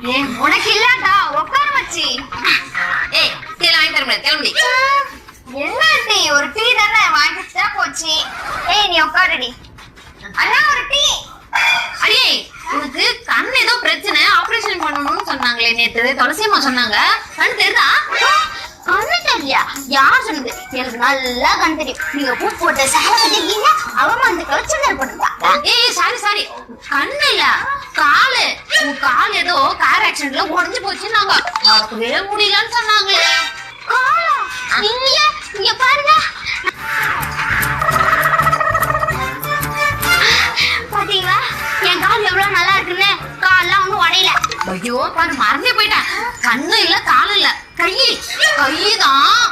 உனக்கு இல்லாதா உட்கார வச்சு. ஏய் டீ வாங்கி தர முடியாது, கிளம்பி. என்ன டீ? ஒரு டீ தானே வாங்கிட்டா போச்சு. ஏய் நீ உட்காருடி. அண்ணா ஒரு டீ. அடியே உனக்கு கண் ஏதோ பிரச்சனை, ஆபரேஷன் பண்ணணும்னு சொன்னாங்களே நேத்து, துளசியம்மா சொன்னாங்க. கண் தெரியுதா? கண்ணு தெரியலையா? யார் சொன்னது? எனக்கு நல்லா கண் தெரியும். நீங்க பூ போட்ட சேலை கட்டிருக்கீங்க, அவமானத்துக்கு சின்ன போட்டுருக்கா. ஏய் சாரி கண்ணு இல்ல, காலு. உன் கால் ஏதோ கார் ஆக்சிடென்ட்ல உடைஞ்சு போச்சுன்னாங்க, நடக்கவே முடியலன்னு சொன்னாங்களே. காலா? இங்க பாருங்க. பாத்தீங்களா என் கால் எவ்வளவு நல்லா இருக்குன்னு? கால்லாம் ஒண்ணும் உடையல. ஐயோ பாரு, மறந்தே போயிட்டேன். கண்ணு இல்ல, கால் இல்ல, கைதான்.